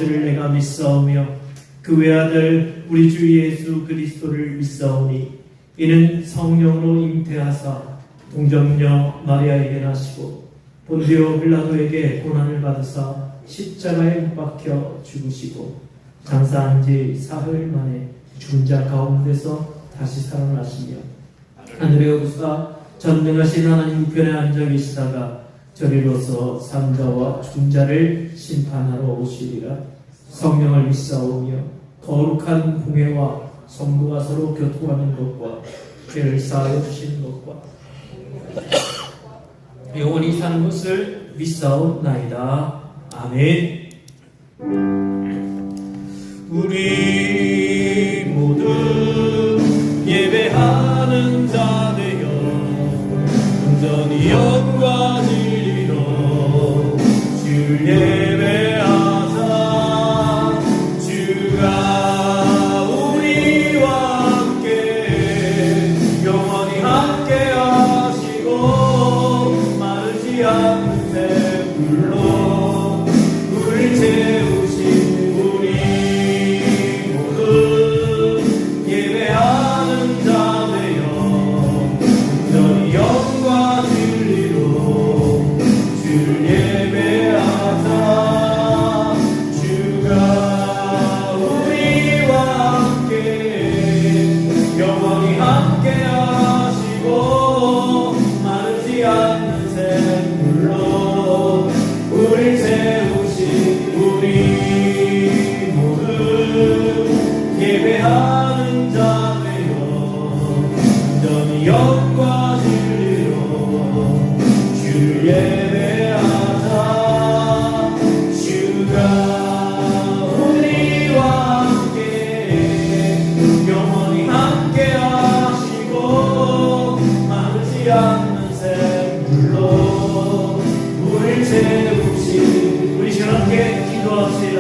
아버지를 내가 믿사오며 그 외아들 우리 주 예수 그리스도를 믿사오니 이는 성령으로 잉태하사 동정녀 마리아에게 나시고 본디오 빌라도에게 고난을 받으사 십자가에 못 박혀 죽으시고 장사한 지 사흘 만에 죽은 자 가운데서 다시 살아나시며 하늘에 오르사 전능하신 하나님 우편에 앉아 계시다가 저리로서 산 자와 죽은 자를 심판하러 오시리라. 성령을 믿사오며 거룩한 공회와 성도가 서로 교통하는 것과 죄를 사하여 주시는 것과 영원히 사는 것을 믿사옵나이다. 아멘. 우리 모두 예배하는 자 되어 온전히 영과 진리로 주를 예배하자. 주가 우리와 함께 영원히 함께 하시고 마르지 않는 샘물로 우리를 채우신 우리 모두 예배하는 자 되어 온전히 영과 진리로 주를 예배하자. 주가 우리와 함께 영원히 함께 하시고 마르지 않는 샘물로 우리를 채우신 우리 모두 예배하는 자 되어 온전히 영과 진리로 주를 예배하자. 주가 우리와 함께 영원히 함께 하시고 마르지 않는 샘물로 우리를 채우신 우리 시간 함께 기도합시다.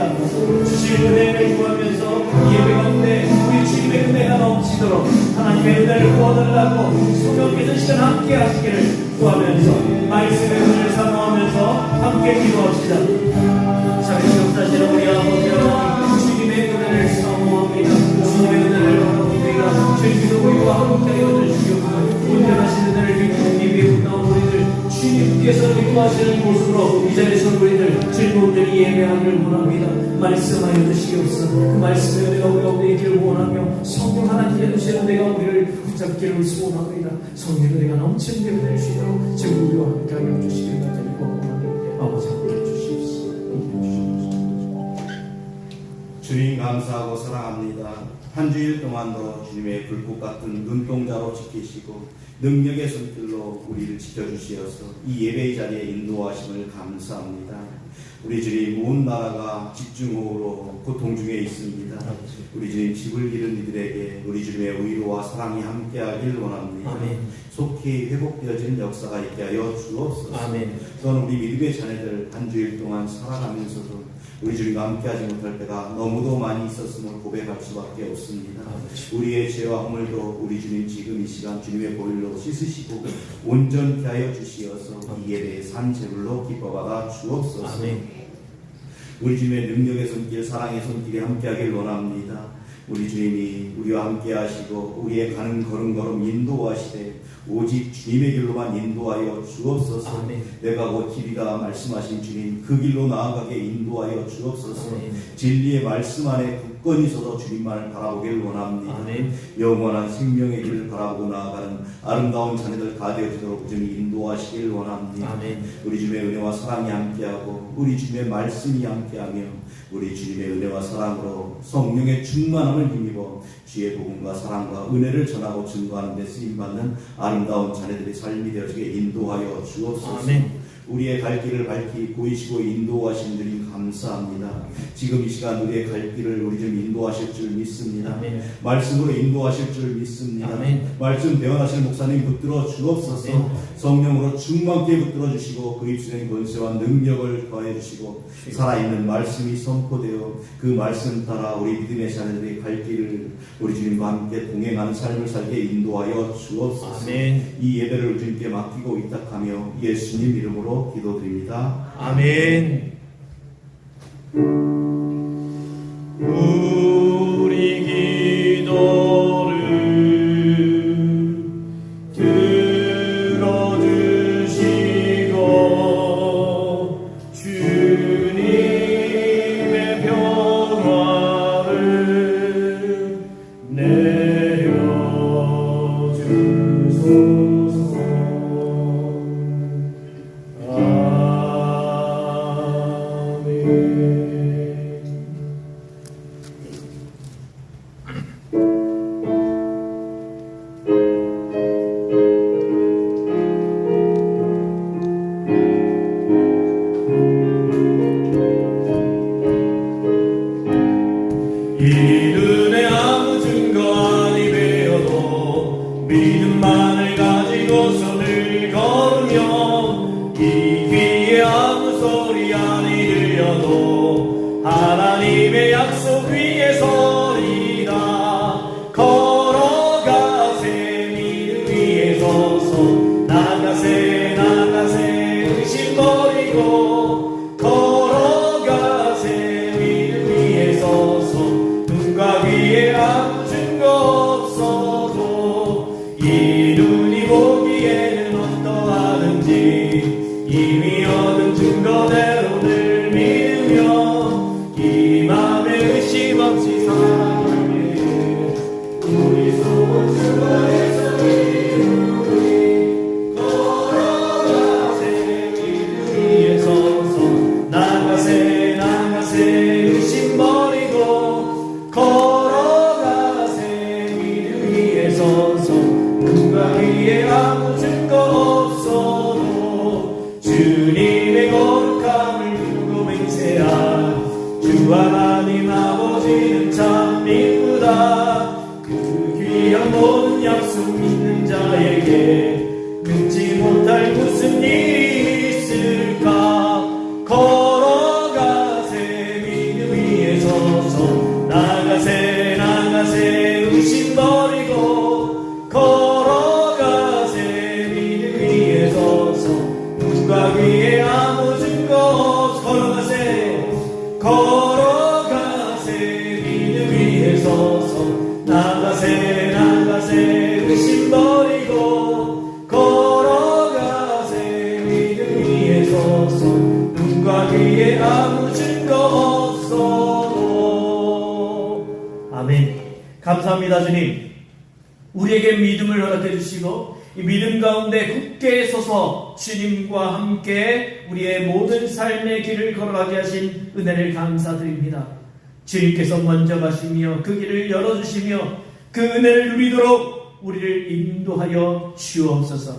주신 은혜를 구하면서 예배 가운데 우리 주님의 은혜가 넘치도록 하나님의 은혜를 구하달라고 소명해준 시간 함께 하시기를 구하면서 말씀의 은혜를 사모하면서 함께 기도합시다. 자비시 역사하시는 우리 아버지 하나님, 주님의 은혜를 사모합니다. 주님의 은혜를 바라봅니다. 저희 기도부와 함께 하여 주시옵소서. 온전하신 은혜를 믿는 예배 붙나온 우리들 주님께서 기도하시는 곳으로 이 자리에서 우리들 즐거운들이 예배하기를 원합니다. 말씀하여 주시옵소서. 그 말씀의 은혜가 우리 가운데 있기를 원하며 성령 하나님의 주시는 은혜가 우리를 붙잡기를 소원합니다. 성령의 은혜가 넘치는 은혜를 주시도록 지금 우리와 함께 하여 주시기를 간절히 원하니 아버지 함께 주시옵소서. 주님 감사하고 사랑합니다. 한 주일 동안도 주님의 불꽃 같은 눈동자로 지키시고 능력의 손길로 우리를 지켜주시어서 이 예배의 자리에 인도하심을 감사합니다. 우리 주님 온 나라가 집중호우로 고통 중에 있습니다. 우리 주님 집을 잃은 이들에게 우리 주님의 위로와 사랑이 함께하길 원합니다. 아멘. 속히 회복되어지는 역사가 있게 하여 주옵소서. 아멘. 또한 우리 믿음의 자녀들 한 주일 동안 살아가면서도 우리 주님과 함께하지 못할 때가 너무도 많이 있었음을 고백할 수밖에 없습니다. 우리의 죄와 허물도 우리 주님 지금 이 시간 주님의 보혈로 씻으시고 온전케 하여 주시어서 이 예배의 산 제물로 기뻐받아 주옵소서. 아멘. 우리 주님의 능력의 손길, 사랑의 손길이 함께하길 원합니다. 우리 주님이 우리와 함께하시고 우리의 가는 걸음걸음 인도하시되 오직 주님의 길로만 인도하여 주옵소서. 아멘. 내가 곧 길이라 말씀하신 주님 그 길로 나아가게 인도하여 주옵소서. 아멘. 진리의 말씀 안에 굳건히 서서 주님만을 바라보길 원합니다. 아멘. 영원한 생명의 길을 바라보고 나아가는 아름다운 자녀들 다 되어지도록 주님이 인도하시길 원합니다. 아멘. 우리 주님의 은혜와 사랑이 함께하고 우리 주님의 말씀이 함께하며 우리 주님의 은혜와 사랑으로 성령의 충만함을 힘입어 주의 복음과 사랑과 은혜를 전하고 증거하는 데 쓰임받는 아름다운 자녀들의 삶이 되어지게 인도하여 주옵소서. 아멘. 우리의 갈 길을 밝히 보이시고 인도하신 주님 감사합니다. 지금 이 시간 우리의 갈 길을 우리 좀 인도하실 줄 믿습니다. 아멘. 말씀으로 인도하실 줄 믿습니다. 아멘. 말씀 대언하실 목사님 붙들어 주옵소서. 아멘. 성령으로 충만케 붙들어 주시고 그 입술의 권세와 능력을 더해 주시고 살아있는 말씀이 선포되어 그 말씀 따라 우리 믿음의 자녀들이 갈 길을 우리 주님과 함께 동행하는 삶을 살게 인도하여 주옵소서. 아멘. 이 예배를 주님께 맡기고 위탁하며 예수님 이름으로 기도드립니다. 아멘. 이른의 아무 증거 아니 되어도 믿음만을 가지고 손을 걸으며 이 귀에 아무 소리 아니 들려도 하나님의 약속 위에 서리라. 걸어가세 믿음 위에 서서 나가세 나가세 의심 버리고 걸어가세 믿음 위에 서서 눈과 귀에 아무 증거 없어도 이 눈이 보기에는 어떠하든지 이미 얻은 증거대로 늘 믿으며 이 맘에 의심 없이 살게 우리 소원 주가에서 믿음이 걸어가세 믿음 위에 서서 나가세 나가세 의심 버리고 걸어가세 믿음 위에 서서 눈과 귀에 아무 증거 없어도 주님의 거룩함을 두고 맹세한 주 하나님 아버지는 참 이쁘다. 그 귀한 모든 약속 믿는 자에게 능지 못할 무슨 일이 있을까. 걸어가세 믿음 위에 서서 나가세 나가세 의심 버리고 걸어가세 믿음 위에 서서 눈과 귀에 아무 증거 없어 걸어가세 믿음 위에 서서 나가세 나가세 의심 버리고 걸어가세 믿음 위에 서서 눈과 귀에 아무 증거 없어도. 아멘. 감사합니다 주님. 우리에게 믿음을 허락해 주시고 이 믿음 가운데 굳게 서서 주님과 함께 우리의 모든 삶의 길을 걸어가게 하신 은혜를 감사드립니다. 주님께서 먼저 가시며 그 길을 열어주시며 그 은혜를 누리도록 우리를 인도하여 주옵소서.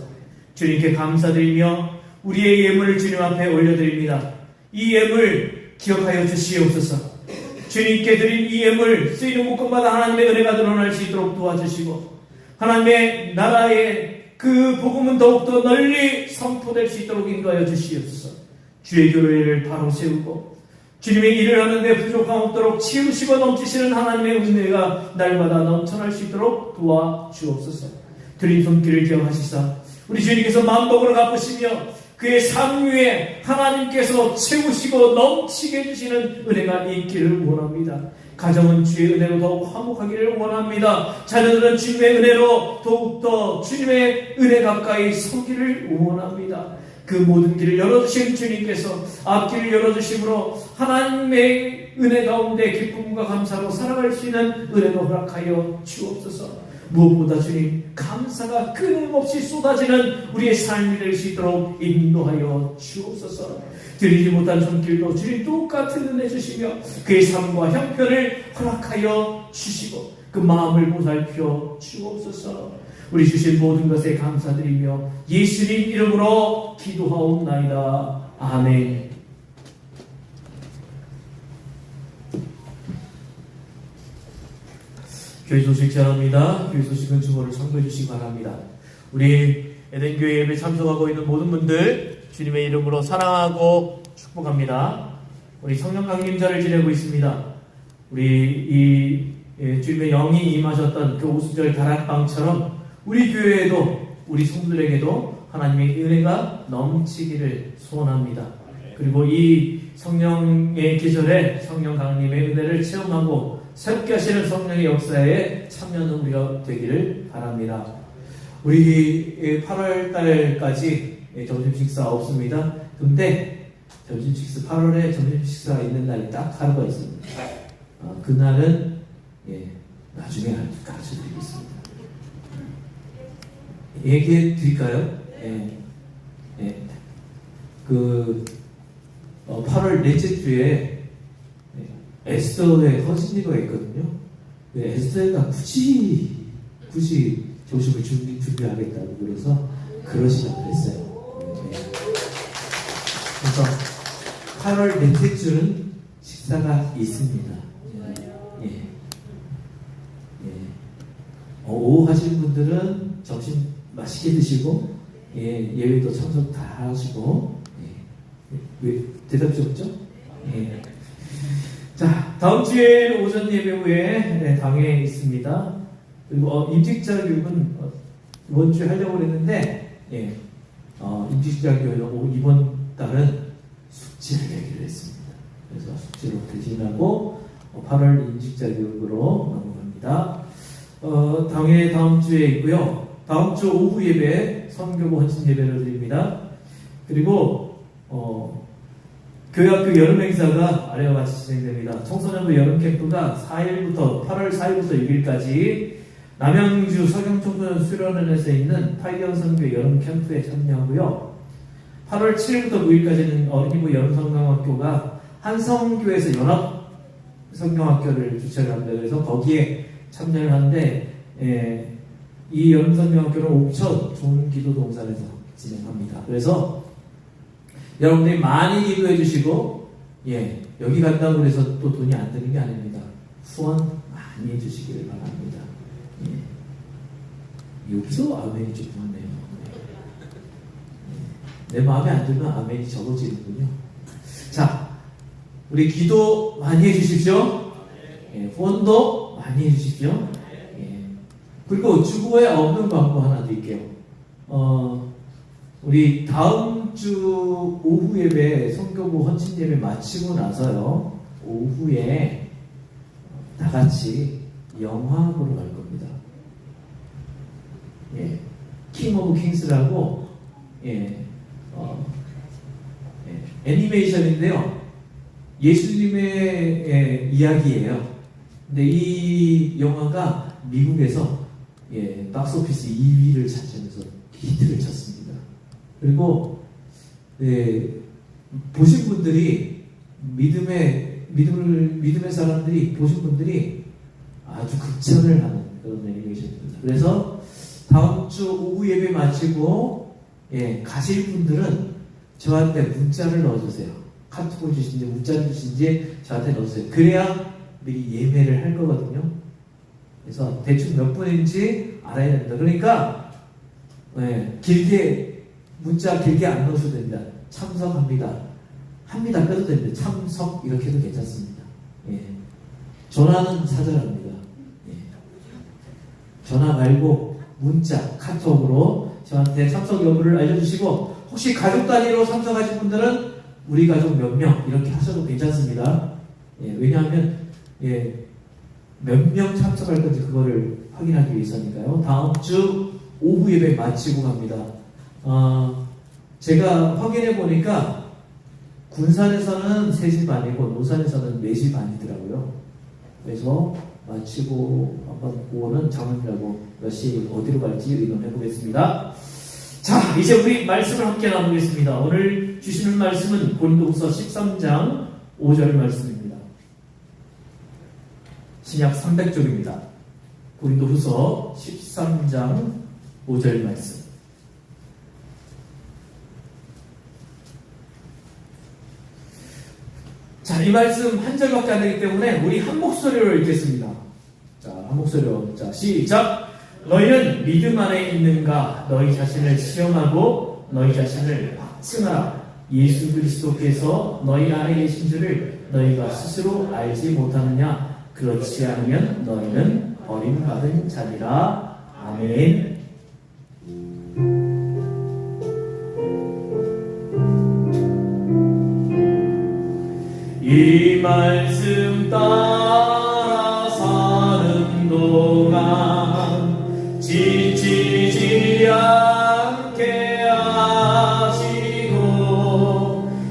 주님께 감사드리며 우리의 예물을 주님 앞에 올려드립니다. 이 예물 기억하여 주시옵소서. 주님께 드린 이 예물 쓰이는 곳곳마다 하나님의 은혜가 드러날 수 있도록 도와주시고 하나님의 나라의 그 복음은 더욱더 널리 선포될 수 있도록 인도하여 주시옵소서. 주의 교회를 바로 세우고 주님의 일을 하는데 부족함 없도록 치우시고 넘치시는 하나님의 은혜가 날마다 넘쳐날 수 있도록 도와주옵소서. 드린 손길을 기억하시사 우리 주님께서 만복으로 갚으시며 그의 삶 위에 하나님께서 채우시고 넘치게 해주시는 은혜가 있기를 원합니다. 가정은 주의 은혜로 더욱 화목하기를 원합니다. 자녀들은 주님의 은혜로 더욱더 주님의 은혜 가까이 서기를 원합니다. 그 모든 길을 열어주신 주님께서 앞길을 열어주심으로 하나님의 은혜 가운데 기쁨과 감사로 살아갈 수 있는 은혜로 허락하여 주옵소서. 무엇보다 주님 감사가 끊임없이 쏟아지는 우리의 삶이 될 수 있도록 인도하여 주옵소서. 드리지 못한 손길도 주님 똑같은 은혜 주시며 그의 삶과 형편을 허락하여 주시고 그 마음을 보살펴 주옵소서. 우리 주신 모든 것에 감사드리며 예수님 이름으로 기도하옵나이다. 아멘. 교회 소식 전합니다. 교회 소식은 주보를 참고해 주시기 바랍니다. 우리 에덴교회 예배 참석하고 있는 모든 분들 주님의 이름으로 사랑하고 축복합니다. 우리 성령 강림절을 지내고 있습니다. 우리 주님의 영이 임하셨던 그 오순절 다락방처럼 우리 교회에도 우리 성도들에게도 하나님의 은혜가 넘치기를 소원합니다. 그리고 이 성령의 계절에 성령 강림의 은혜를 체험하고 새롭게 하시는 성령의 역사에 참여하는 우리가 되기를 바랍니다. 우리 8월 달까지 점심 식사 없습니다. 근데 점심 식사 8월에 점심 식사가 있는 날이 딱 하루가 있습니다. 그날은 나중에 가르쳐 드리겠습니다. 얘기해 드릴까요? 8월 넷째 주에 에스더의 허신리가 있거든요. 에스더가 굳이 조식을 준비하겠다고 그래서 그러시라고 했어요. 그래서 8월 넷째 주는 식사가 있습니다. 오후 하시는 분들은 점심 맛있게 드시고, 예, 예배도 참석 다 하시고, 예. 왜 대답이 없죠? 예. 자, 다음 주에 오전 예배 후에 당에 있습니다. 그리고 임직자 교육은 이번 주에 하려고 그랬는데, 예, 임직자 교육은 이번 달은 숙제를 내기로 했습니다. 그래서 숙제로 대신하고 8월 임직자 교육으로 넘어갑니다. 당회 다음 주에 있고요. 다음 주 오후 예배 선교부 헌신 예배를 드립니다. 그리고 교회학교 여름 행사가 아래와 같이 진행됩니다. 청소년부 여름 캠프가 8월 4일부터 6일까지 남양주 서경청소년 수련원에서 있는 파이어 선교 여름 캠프에 참여하고요. 8월 7일부터 9일까지는 어린이부 여름 성경학교가 한성교에서 연합 성경학교를 주최를 합니다. 그래서 거기에 참여를 하는데, 이 여름 성경학교는 옥천 좋은 기도 동산에서 진행합니다. 그래서 여러분들이 많이 기도해 주시고, 예, 여기 간다고 해서 또 돈이 안 드는 게 아닙니다. 후원 많이 해주시기를 바랍니다. 예. 여기서 아멘이 좀 많네요. 예. 내 마음에 안 들면 아멘이 적어지는군요. 자, 우리 기도 많이 해주십시오. 예, 후원도 많이 해주십시오. 예. 그리고 주보에 없는 광고 하나 드릴게요. 우리 다음 주 오후 예배 성교부 헌신 예배 마치고 나서요, 오후에 다 같이 영화 보러 갈 겁니다. 예, 킹 오브 킹스라고, 예, 애니메이션인데요. 예수님의 이야기예요. 근데 이 영화가 미국에서, 예, 박스오피스 2위를 차지하면서 히트를 쳤습니다. 그리고, 예, 보신 분들이 믿음의 사람들이 보신 분들이 아주 극찬을 하는 그런 애니메이션입니다. 그래서 다음 주 오후 예배 마치고, 예, 가실 분들은 저한테 문자를 넣어주세요. 카톡을 주신지 문자를 주신지 저한테 넣어주세요. 그래야 미리 예매를 할 거거든요. 그래서 대충 몇 분인지 알아야 됩니다. 그러니까, 예, 문자 길게 안 넣으셔도 됩니다. 참석합니다. 합니다 빼도 됩니다. 참석 이렇게 해도 괜찮습니다. 예. 전화는 사절합니다. 예. 전화 말고 문자, 카톡으로 저한테 참석 여부를 알려주시고, 혹시 가족 단위로 참석하신 분들은 우리 가족 몇 명 이렇게 하셔도 괜찮습니다. 예. 왜냐하면, 예, 몇 명 참석할 건지 그거를 확인하기 위해서니까요. 다음 주 오후 예배 마치고 갑니다. 제가 확인해 보니까 군산에서는 3시 반이고 노산에서는 4시 반이더라고요. 그래서 마치고 한번 그거는 장문이라고 몇 시 어디로 갈지 의논해 보겠습니다. 자, 이제 우리 말씀을 함께 나누겠습니다. 오늘 주시는 말씀은 고린도후서 13장 5절 말씀입니다. 신약 300쪽입니다. 고린도후서 13장 5절 말씀. 자, 이 말씀 한 절밖에 안 되기 때문에 우리 한 목소리로 읽겠습니다. 자, 한 목소리로. 자, 시작! 너희는 믿음 안에 있는가? 너희 자신을 시험하고 너희 자신을 확증하라. 예수 그리스도께서 너희 안에 계신 줄을 너희가 스스로 알지 못하느냐? 그렇지 않으면 너희는 버림받은 자니라. 아멘. 이 말씀 따라 사는 동안 지치지 않게 하시고,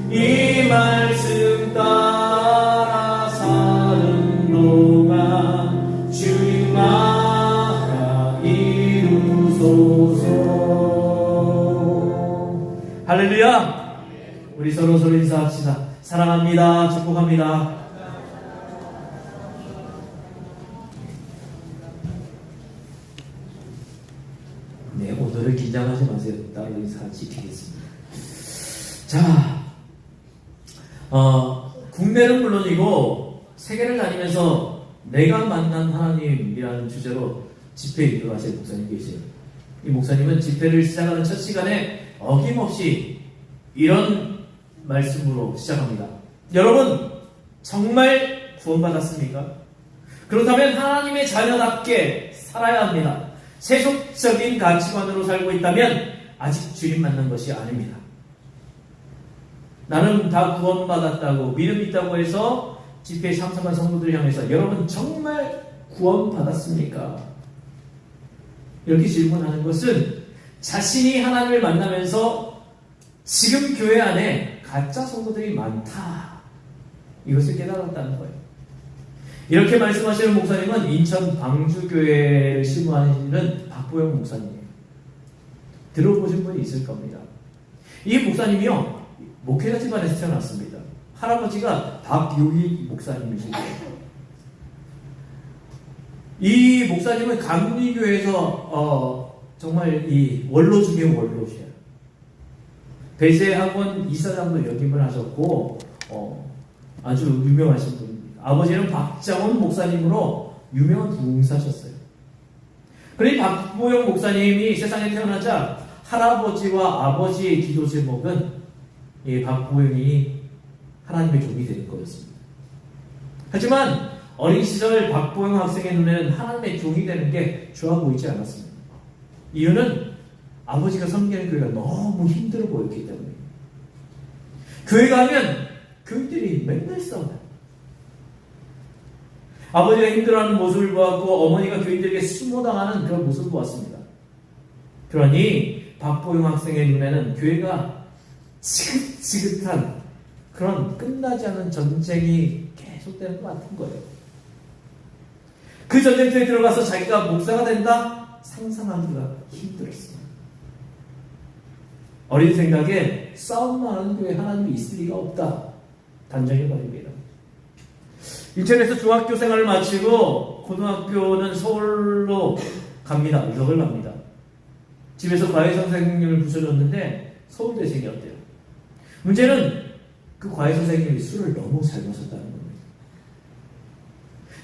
이 말씀 따라 사는 동안 주님 나라 이루소서. 할렐루야. 우리 서로 인사합시다. 사랑합니다. 축복합니다. 네, 오늘은 긴장하지 마세요. 따로 인사 지키겠습니다. 자, 국내는 물론이고 세계를 다니면서 내가 만난 하나님이라는 주제로 집회 인도를 하시는 목사님 계세요. 이 목사님은 집회를 시작하는 첫 시간에 어김없이 이런 말씀으로 시작합니다. 여러분, 정말 구원받았습니까? 그렇다면 하나님의 자녀답게 살아야 합니다. 세속적인 가치관으로 살고 있다면 아직 주님 만난 것이 아닙니다. 나는 다 구원받았다고 믿음 있다고 해서 집회에 참석한 성도들을 향해서 여러분 정말 구원받았습니까? 이렇게 질문하는 것은 자신이 하나님을 만나면서 지금 교회 안에 가짜 성도들이 많다, 이것을 깨달았다는 거예요. 이렇게 말씀하시는 목사님은 인천 방주교회를 실무하시는 박보영 목사님이에요. 들어보신 분이 있을 겁니다. 이 목사님이요, 목회자 집안에서 태어났습니다. 할아버지가 박요희 목사님이시고, 이 목사님은 감리교회에서 정말 이 원로 중에 원로시에요. 배재학원 이사장도 역임을 하셨고 아주 유명하신 분입니다. 아버지는 박장원 목사님으로 유명한 부흥사셨어요. 그러니 박보영 목사님이 세상에 태어나자 할아버지와 아버지의 기도 제목은 박보영이 하나님의 종이 되는 거였습니다. 하지만 어린 시절 박보영 학생의 눈에는 하나님의 종이 되는 게 좋아 보이지 않았습니다. 이유는 아버지가 섬기는 교회가 너무 힘들어 보였기 때문입니다. 교회 가면 교인들이 맨날 싸워요. 아버지가 힘들어하는 모습을 보았고 어머니가 교인들에게 수모당하는 그런 모습을 보았습니다. 그러니 박보영 학생의 눈에는 교회가 지긋지긋한 그런 끝나지 않은 전쟁이 계속되는 것 같은 거예요. 그 전쟁터에 들어가서 자기가 목사가 된다? 상상하기가 힘들었습니다. 어린 생각에 싸움만 하는 교회에 하나님이 있을 리가 없다, 단정해 버립니다. 인천에서 중학교 생활을 마치고 고등학교는 서울로 갑니다. 유학을 갑니다. 집에서 과외 선생님을 부셔줬는데 서울대생이었대요. 문제는 그 과외 선생님이 술을 너무 잘 마셨다는 겁니다.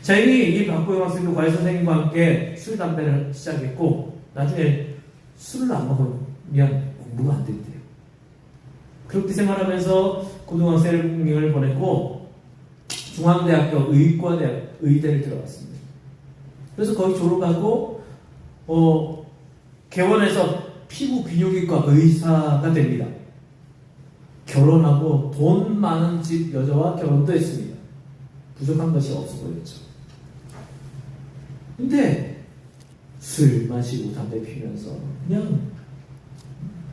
자연히 이 박보영 학생도 과외 선생님과 함께 술, 담배를 시작했고 나중에 술을 안 먹으면 공부가 안 된대요. 그렇게 생활하면서 고등학생을 보냈고 중앙대학교 의대를 들어갔습니다. 그래서 거기 졸업하고 개원해서 피부 비뇨기과 의사가 됩니다. 결혼하고 돈 많은 집 여자와 결혼도 했습니다. 부족한 것이 없어 보였죠. 근데 술 마시고 담배 피우면서 그냥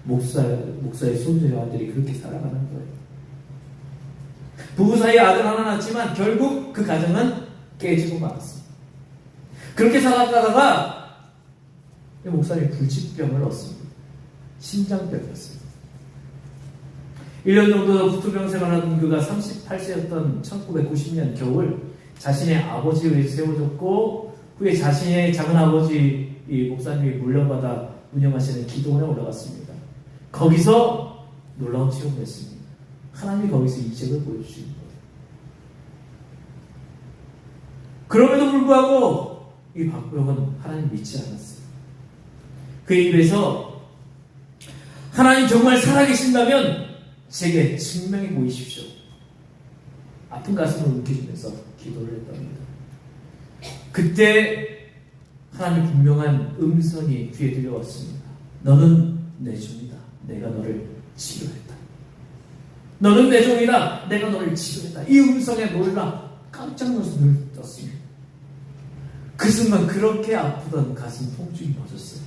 목사의 손주의 아들이 그렇게 살아가는 거예요. 부부 사이에 아들 하나 낳았지만 결국 그 가정은 깨지고 말았습니다. 그렇게 살아가다가 목사님이 불치병을 얻습니다. 심장병이었습니다. 1년 정도 구토병 생활하던 그가 38세였던 1990년 겨울 자신의 아버지에 의해서 세워졌고 후에 자신의 작은아버지 이 목사님이 물려받아 운영하시는 기도원에 올라갔습니다. 거기서 놀라운 체험을 했습니다. 하나님이 거기서 이적을 보여주시는 거예요. 그럼에도 불구하고 이 박보영은 하나님 믿지 않았어요. 그의 입에서 하나님 정말 살아계신다면 제게 증명해 보이십시오. 아픈 가슴을 움켜쥐면서 기도를 했답니다. 그때 하나님의 분명한 음성이 귀에 들려왔습니다. 너는 내 종이다. 내가 너를 치료했다. 너는 내 종이다. 내가 너를 치료했다. 이 음성에 놀라 깜짝 놀라서 눈을 떴습니다. 그 순간 그렇게 아프던 가슴 통증이 멎었어요.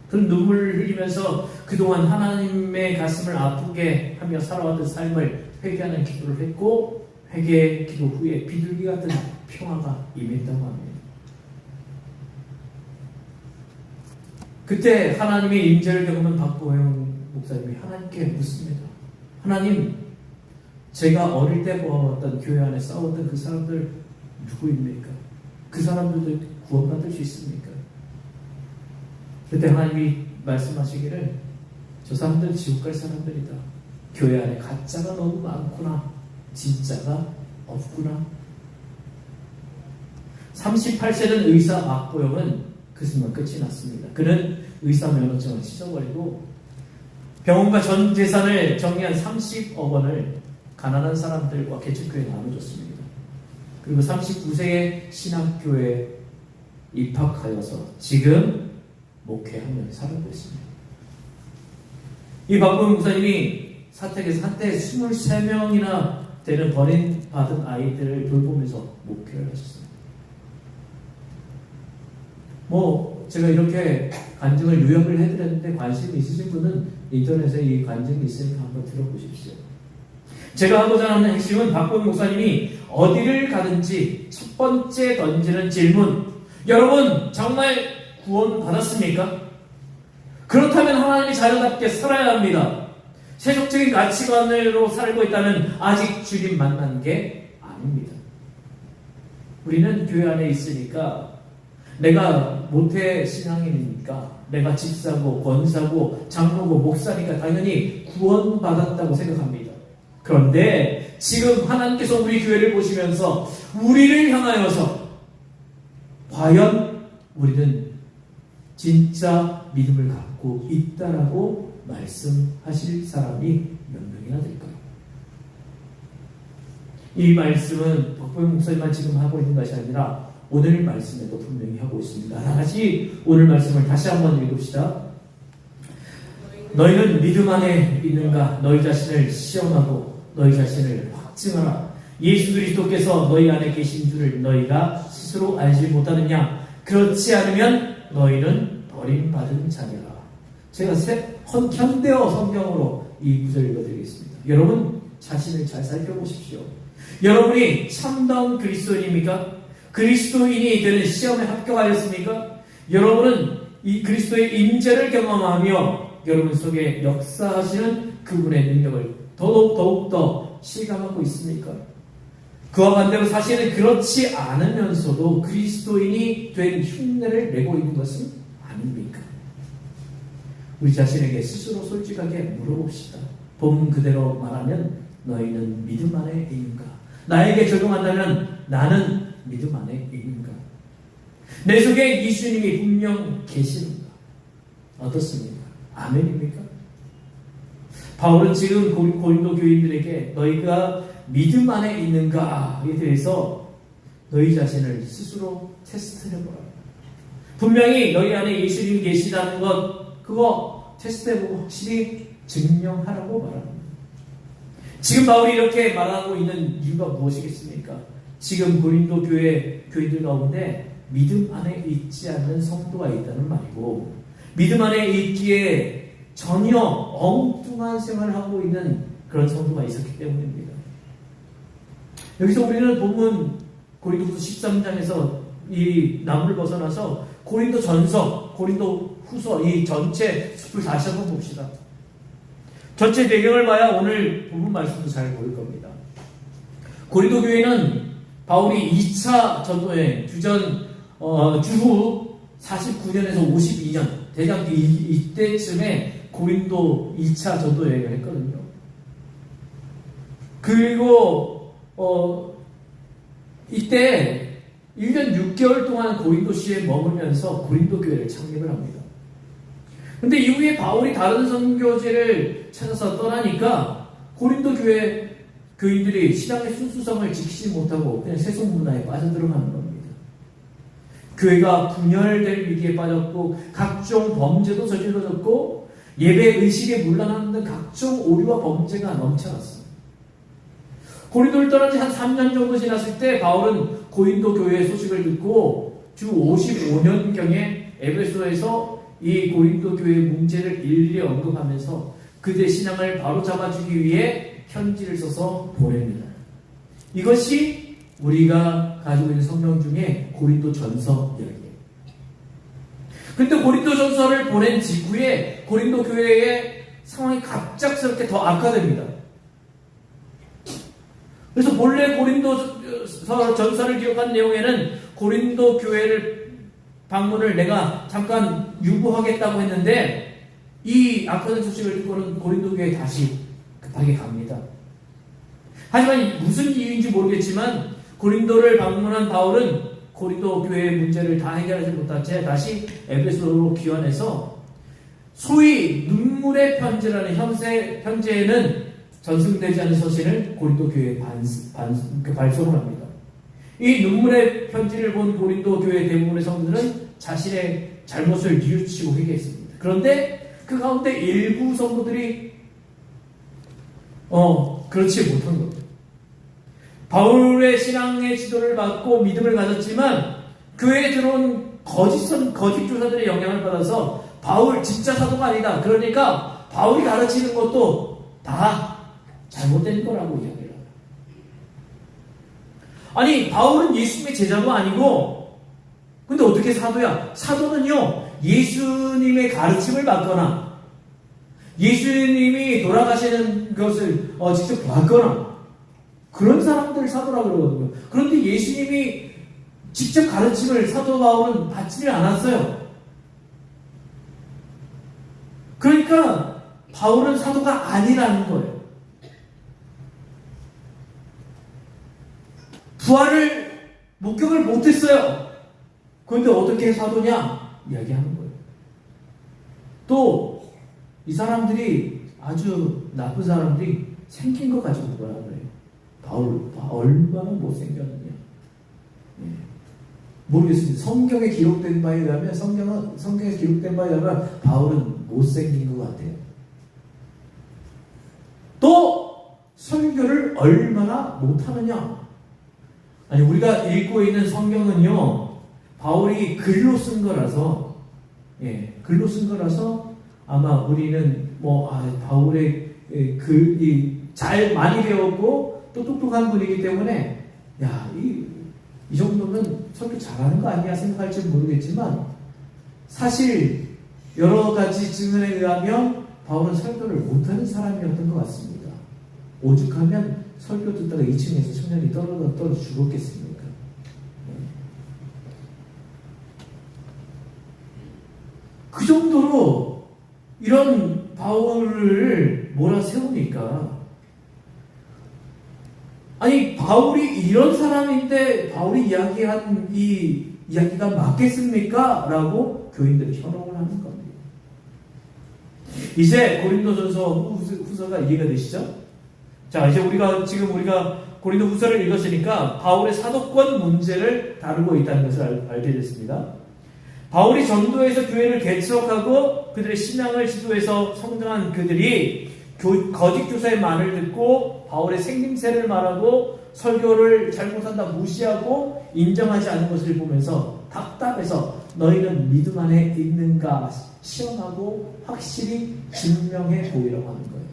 그 눈물을 흘리면서 그동안 하나님의 가슴을 아프게 하며 살아왔던 삶을 회개하는 기도를 했고 회개 기도 후에 비둘기 같은 평화가 임했다고 합니다. 그때 하나님의 임재를 경험한 박보영 목사님이 하나님께 묻습니다. 하나님, 제가 어릴 때 보아왔던 교회 안에 싸웠던 그 사람들 누구입니까? 그 사람들도 구원받을 수 있습니까? 그때 하나님이 말씀하시기를 저 사람들 지옥 갈 사람들이다. 교회 안에 가짜가 너무 많구나. 진짜가 없구나. 38세는 의사 박보영은 그 순간 끝이 났습니다. 그는 의사면허증을 찢어버리고 병원과 전 재산을 정리한 30억 원을 가난한 사람들과 개척교회에 나눠줬습니다. 그리고 39세에 신학교에 입학하여서 지금 목회하며 살아가고 있습니다. 이 박보영 목사님이 사택에서 한때 23명이나 되는 버림받은 아이들을 돌보면서 목회를 하셨습니다. 제가 이렇게 간증을 요약을 해드렸는데 관심이 있으신 분은 인터넷에 이 간증이 있으니까 한번 들어보십시오. 제가 하고자 하는 핵심은 박보영 목사님이 어디를 가든지 첫 번째 던지는 질문, 여러분 정말 구원 받았습니까? 그렇다면 하나님의 자녀답게 살아야 합니다. 세속적인 가치관으로 살고 있다면 아직 주님 만난 게 아닙니다. 우리는 교회 안에 있으니까 내가 모태 신앙인이니까 내가 집사고 권사고 장로고 목사니까 당연히 구원받았다고 생각합니다. 그런데 지금 하나님께서 우리 교회를 보시면서 우리를 향하여서 과연 우리는 진짜 믿음을 갖고 있다라고 말씀하실 사람이 몇 명이나 될까요? 이 말씀은 박보영 목사님만 지금 하고 있는 것이 아니라 오늘 말씀에도 분명히 하고 있습니다. 다시 오늘 말씀을 다시 한번 읽읍시다. 너희는 믿음 안에 있는가? 너희 자신을 시험하고 너희 자신을 확증하라. 예수 그리스도께서 너희 안에 계신 줄을 너희가 스스로 알지 못하느냐? 그렇지 않으면 너희는 버림받은 자녀라. 제가 현대어 성경으로 이 구절 읽어드리겠습니다. 여러분 자신을 잘 살펴보십시오. 여러분이 참다운 그리스도인입니까? 그리스도인이 되는 시험에 합격하였습니까? 여러분은 이 그리스도의 임재를 경험하며 여러분 속에 역사하시는 그분의 능력을 더욱더 실감하고 있습니까? 그와 반대로 사실은 그렇지 않으면서도 그리스도인이 된 흉내를 내고 있는 것은 아닙니까? 우리 자신에게 스스로 솔직하게 물어봅시다. 본 그대로 말하면 너희는 믿음 안에 있는가? 나에게 적용한다면 나는 믿음 안에 있는가? 내 속에 예수님이 분명 계시는가? 어떻습니까? 아멘입니까? 바울은 지금 고린도 교인들에게 너희가 믿음 안에 있는가에 대해서 너희 자신을 스스로 테스트해보라. 분명히 너희 안에 예수님이 계시다는 것, 그거 테스트해보고 확실히 증명하라고 말합니다. 지금 바울이 이렇게 말하고 있는 이유가 무엇이겠습니까? 지금 고린도 교회 교인들 가운데 믿음 안에 있지 않는 성도가 있다는 말이고, 믿음 안에 있기에 전혀 엉뚱한 생활을 하고 있는 그런 성도가 있었기 때문입니다. 여기서 우리는 본문 고린도후서 13장에서 이 나무를 벗어나서 고린도 전서, 고린도 후서 이 전체 숲을 다시 한번 봅시다. 전체 배경을 봐야 오늘 본문 말씀도 잘 보일 겁니다. 고린도 교회는 바울이 2차 전도여행 주후 49년에서 52년 대략 이때쯤에 고린도 2차 전도여행을 했거든요. 그리고 이때 1년 6개월 동안 고린도시에 머물면서 고린도 교회를 창립을 합니다. 근데 이후에 바울이 다른 선교지를 찾아서 떠나니까 고린도 교회 교인들이 신앙의 순수성을 지키지 못하고 그냥 세속 문화에 빠져들어가는 겁니다. 교회가 분열될 위기에 빠졌고 각종 범죄도 저질러졌고 예배 의식에 문란하는 등 각종 오류와 범죄가 넘쳐났습니다. 고린도를 떠난 지 한 3년 정도 지났을 때 바울은 고린도 교회의 소식을 듣고 주 55년경에 에베소에서 이 고린도 교회의 문제를 일일이 언급하면서 그들의 신앙을 바로잡아주기 위해 편지를 써서 보냅니다. 이것이 우리가 가지고 있는 성경 중에 고린도 전서 이야기예요. 그런데 고린도 전서를 보낸 직후에 고린도 교회의 상황이 갑작스럽게 더 악화됩니다. 그래서 본래 고린도 전서를 기록한 내용에는 고린도 교회를 방문을 내가 잠깐 유보하겠다고 했는데 이 악화된 소식을 듣고는 고린도 교회에 다시 급하게 갑니다. 하지만 무슨 이유인지 모르겠지만 고린도를 방문한 바울은 고린도 교회의 문제를 다 해결하지 못한 채 다시 에베소로 귀환해서 소위 눈물의 편지라는 현재에는 전승되지 않은 서신을 고린도 교회에 발송을 합니다. 이 눈물의 편지를 본 고린도 교회 대부분의 성도들은 자신의 잘못을 뉘우치고 회개했습니다. 그런데 그 가운데 일부 성도들이 그렇지 못한 겁니다. 바울의 신앙의 지도를 받고 믿음을 가졌지만 교회에 들어온 거짓 교사들의 영향을 받아서 바울 진짜 사도가 아니다. 그러니까 바울이 가르치는 것도 다 잘못된 거라고 이야기를 합니다. 아니 바울은 예수님의 제자도 아니고 근데 어떻게 사도야? 사도는요 예수님의 가르침을 받거나 예수님이 돌아가시는 것을 직접 봤거나 그런 사람들을 사도라고 그러거든요. 그런데 예수님이 직접 가르침을 사도 바울은 받지를 않았어요. 그러니까 바울은 사도가 아니라는 거예요. 부활을 목격을 못했어요. 그런데 어떻게 사도냐? 이야기하는 거예요. 또 이 사람들이 아주 나쁜 사람들이 생긴 거 가지고 뭐라 그래요? 바울 얼마나 못생겼느냐? 모르겠습니다. 성경에 기록된 바에 의하면 성경에 기록된 바에 의하면 바울은 못생긴 것 같아요. 또 설교를 얼마나 못하느냐? 아니 우리가 읽고 있는 성경은요 바울이 글로 쓴 거라서 글로 쓴 거라서 아마 우리는 바울의 글이 잘 많이 배웠고 또 똑똑한 분이기 때문에 이 정도면 설교 잘하는 거 아니야 생각할지 모르겠지만 사실 여러 가지 증언에 의하면 바울은 설교를 못하는 사람이었던 것 같습니다. 오죽하면 설교 듣다가 2층에서 청년이 떨어져 죽었겠습니까? 그 정도로 이런 바울을 몰아세우니까 아니 바울이 이런 사람인데 바울이 이야기한 이 이야기가 맞겠습니까? 라고 교인들이 현혹을 하는 겁니다. 이제 고린도전서 후서가 이해가 되시죠? 자 이제 우리가 고린도 후서를 읽었으니까 바울의 사도권 문제를 다루고 있다는 것을 알게 됐습니다. 바울이 전도에서 교회를 개척하고 그들의 신앙을 지도해서 성장한 그들이 거짓 교사의 말을 듣고 바울의 생김새를 말하고 설교를 잘못한다 무시하고 인정하지 않는 것을 보면서 답답해서 너희는 믿음 안에 있는가 시험하고 확실히 증명해 보이라고 하는 거예요.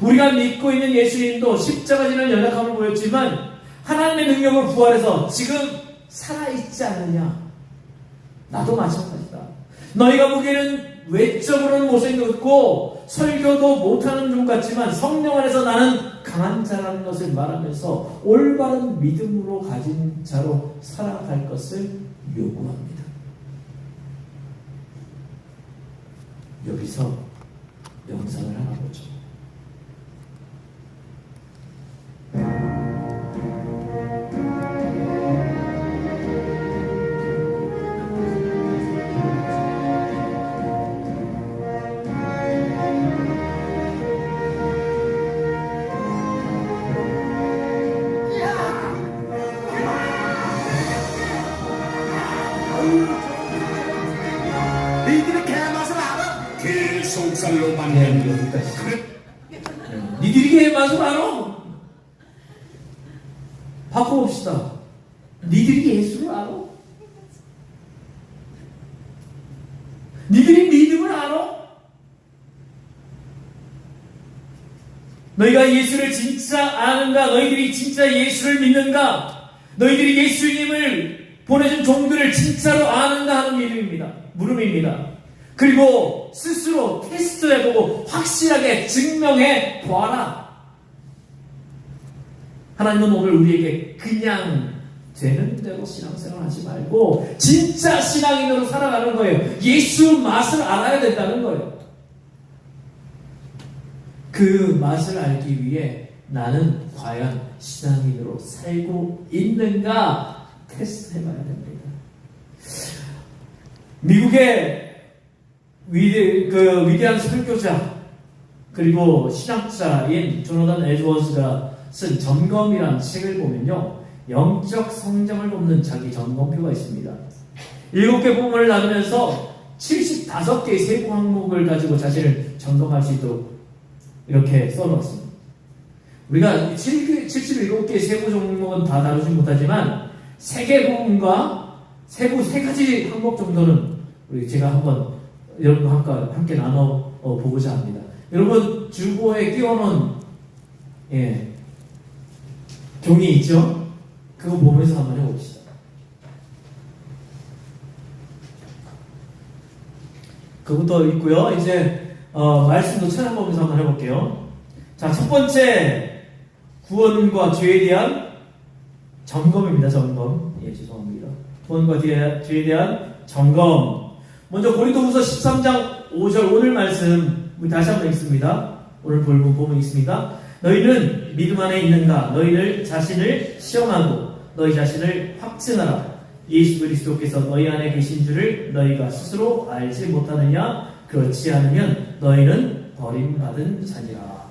우리가 믿고 있는 예수님도 십자가 지는 연약함을 보였지만 하나님의 능력을 부활해서 지금 살아있지 않느냐? 나도 마찬가지다. 너희가 보기에는 외적으로는 못생겼고 설교도 못하는 종 같지만 성령 안에서 나는 강한 자라는 것을 말하면서 올바른 믿음으로 가진 자로 살아갈 것을 요구합니다. 여기서 명상을 하나 보죠. 니들이 개맛을 알아? 개 속살로 만든 여기까지. 니들이 개 맛을 알아? 바꿔봅시다. 니들이 예수를 알아? 니들이 믿음을 알아? 너희가 예수를 진짜 아는가? 너희들이 진짜 예수를 믿는가? 너희들이 예수님을 보내준 종들을 진짜로 아는가 하는 물음입니다. 그리고 스스로 테스트해보고 확실하게 증명해 보아라. 하나님은 오늘 우리에게 그냥 되는 대로 신앙생활 하지 말고 진짜 신앙인으로 살아가는 거예요. 예수 맛을 알아야 된다는 거예요. 그 맛을 알기 위해 나는 과연 신앙인으로 살고 있는가 테스트 해봐야 됩니다. 미국의 위대한 설교자 그리고 신학자인 조나단 에드워즈가 쓴 점검이라는 책을 보면요, 영적 성장을 돕는 자기 점검표가 있습니다. 7개 부분을 나누면서 75개의 세부 항목을 가지고 자신을 점검할 수 있도록 이렇게 써놓았습니다. 우리가 77개의 세부 종목은 다 다루지 못하지만 3개 부분과 세부 3가지 항목 정도는 제가 한번 여러분과 함께 나눠 보고자 합니다. 여러분 주보에 띄워놓은 종이 있죠? 그거 보면서 한번 해봅시다. 그것도 있고요. 이제 말씀도 찾아보면서 한번 해볼게요. 자, 첫 번째 구원과 죄에 대한 점검입니다. 점검. 죄송합니다. 구원과 죄에 대한 점검. 먼저 고린도후서 13장 5절 오늘 말씀 우리 다시 한번 읽습니다. 오늘 볼 부분 있습니다. 너희는 믿음 안에 있는가? 너희를 자신을 시험하고 너희 자신을 확증하라. 예수 그리스도께서 너희 안에 계신 줄을 너희가 스스로 알지 못하느냐? 그렇지 않으면 너희는 버림받은 자니라.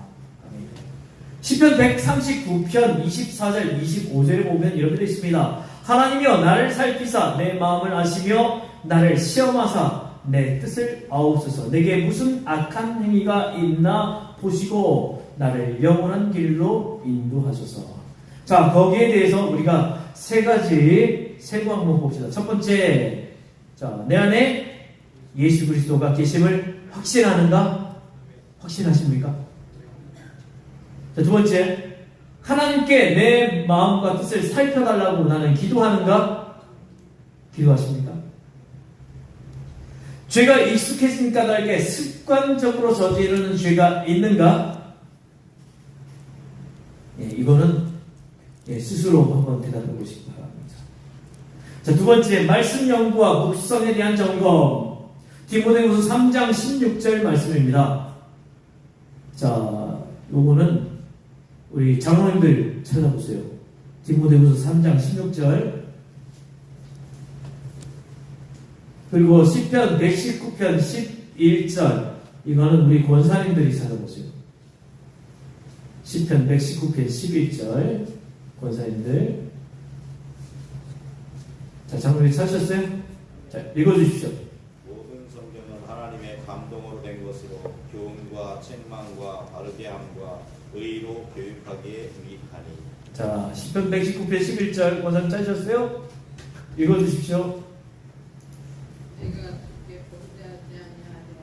시편 139편 24절 25절에 보면 이렇게 되어 있습니다. 하나님이여 나를 살피사 내 마음을 아시며 나를 시험하사 내 뜻을 아옵소서. 내게 무슨 악한 행위가 있나 보시고 나를 영원한 길로 인도하소서. 자, 거기에 대해서 우리가 3가지 세부 항목 봅시다. 첫 번째, 자, 내 안에 예수 그리스도가 계심을 확신하는가? 확신하십니까? 자, 두 번째, 하나님께 내 마음과 뜻을 살펴달라고 나는 기도하는가? 기도하십니까? 죄가 익숙해진 까닭에 습관적으로 저지르는 죄가 있는가? 이거는 스스로 한번 대답해 보시기 바랍니다. 자, 두 번째, 말씀 연구와 묵상에 대한 점검. 디모데후서 3장 16절 말씀입니다. 자, 요거는 우리 장로님들 찾아보세요. 디모데후서 3장 16절. 그리고 시편 119편 11절. 이거는 우리 권사님들이 찾아보세요. 시편 119편 11절. 권사님들. 자, 장로님 찾으셨어요? 자, 읽어주십시오. 모든 성경은 하나님의 감동으로 된 것으로 교훈과 책망과 바르게 함과 의로 교육하기에 유익하니. 자, 시편 119편 11절 권사님 찾으셨어요? 읽어주십시오. 내가 주께 범죄하지 아니하리라.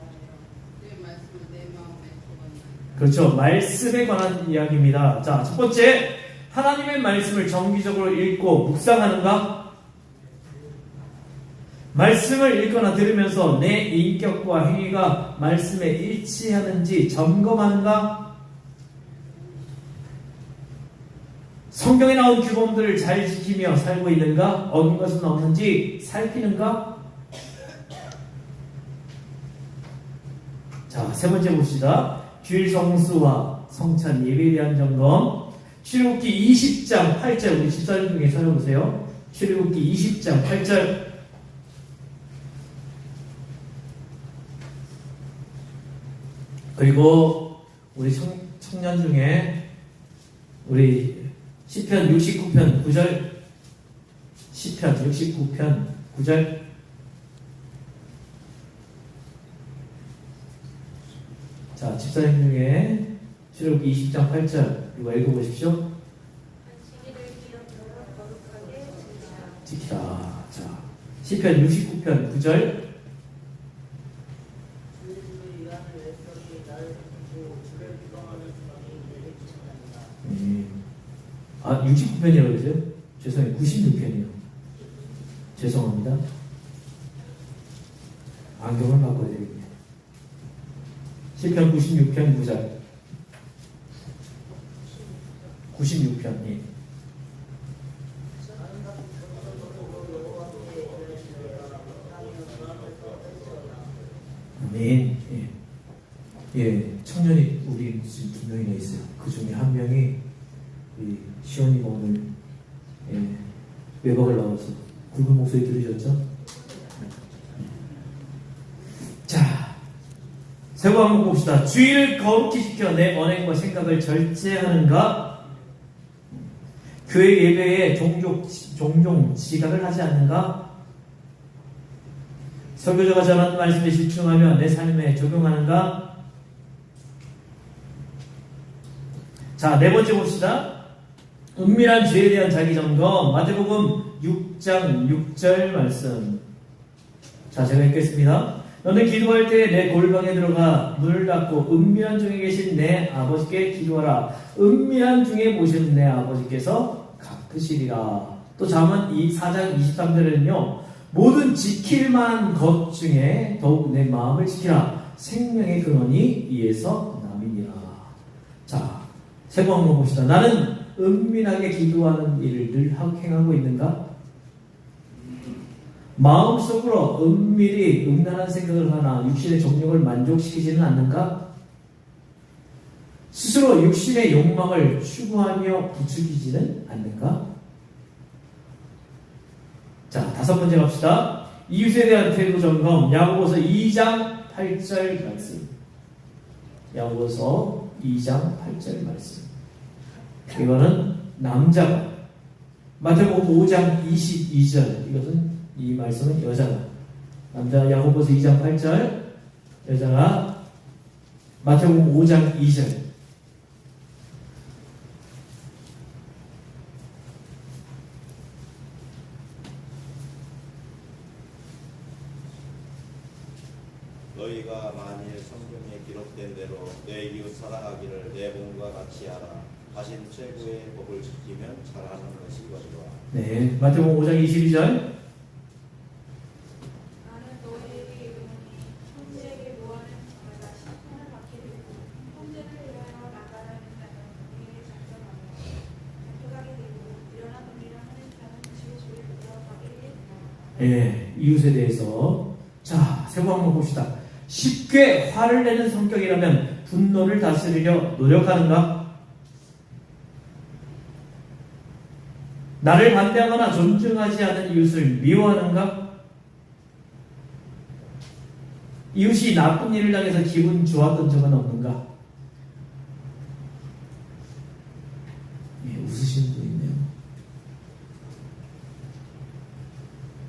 내 말씀을 내 마음에 적었나이다. 그렇죠. 말씀에 관한 이야기입니다. 자, 첫 번째, 하나님의 말씀을 정기적으로 읽고 묵상하는가? 말씀을 읽거나 들으면서 내 인격과 행위가 말씀에 일치하는지 점검하는가? 성경에 나온 규범들을 잘 지키며 살고 있는가? 어긴 것은 없는지 살피는가? 자, 세 번째 봅시다. 주일 성수와 성찬 예배에 대한 점검. 출애굽기 20장 8절 우리 집사님 중에 찾아보세요. 출애굽기 20장 8절. 그리고 우리 청년 중에 우리 시편 69편 9절. 시편 69편 9절. 자, 집사님 중에 출애굽기 20장 8절 이거 읽어보십시오. 지키라. 자, 시편 69편 9절. 아, 69편이라고 그러세요? 죄송해요. 96편이요. 죄송합니다. 안경을 바꿔야 되겠네요. 시편 96편 9절. 96편. 예. 아멘. 예. 예, 청년이 우리 지금 2명이나 있어요. 그 중에 한 명이 우리 시온이가 오늘 외박을 나와서 굵은 목소리 들으셨죠? 자, 세고 한번 봅시다. 주의를 거룩히 지켜 내 언행과 생각을 절제하는가? 교회 예배에 종종 지각을 하지 않는가? 설교자가 전하는 말씀에 집중하며 내 삶에 적용하는가? 자, 네 번째 봅시다. 은밀한 죄에 대한 자기 점검. 마태복음 6장 6절 말씀. 자, 제가 읽겠습니다. 너는 기도할 때 내 골방에 들어가 문을 닫고 은밀한 중에 계신 내 아버지께 기도하라. 은밀한 중에 보시는 내 아버지께서 갚으시리라. 또 잠언 4장 23절에는요. 모든 지킬 만한 것 중에 더욱 내 마음을 지키라. 생명의 근원이 이에서 남이니라. 자, 세 번 한번 봅시다. 나는 은밀하게 기도하는 일을 늘 행하고 있는가? 마음속으로 은밀히 음란한 생각을 하나 육신의 정욕을 만족시키지는 않는가? 스스로 육신의 욕망을 추구하며 부추기지는 않는가? 자, 다섯 번째 갑시다. 이웃에 대한 태도 점검. 야고보서 2장 8절 말씀. 야고보서 2장 8절 말씀. 이거는 남자가, 마태복음 5장 22절. 이것은 이 말씀은 여자가, 남자 야고보서 2장 8절, 여자가 마태복음 5장 2절. 너희가 만일 성경에 기록된 대로 내 이웃 사랑하기를 내 몸과 같이 하라. 하신 최고의 법을 지키면 잘하는 것이거니와. 네, 마태복음 5장 22절. 나는 너희에게 이르노니 형제에게 노하는 자마다 심판을 받게 되고 형제를 위하여 나가라는 자는 우리에게 작정하며 잡혀가게 되고 일어난 우리라 하는 자는 지옥 소리를 들어가게 되리라. 예, 이웃에 대해서. 자, 세부 한번 봅시다. 쉽게 화를 내는 성격이라면 분노를 다스리려 노력하는가? 나를 반대하거나 존중하지 않은 이웃을 미워하는가? 이웃이 나쁜 일을 당해서 기분 좋았던 적은 없는가? 예, 웃으시는 분 있네요.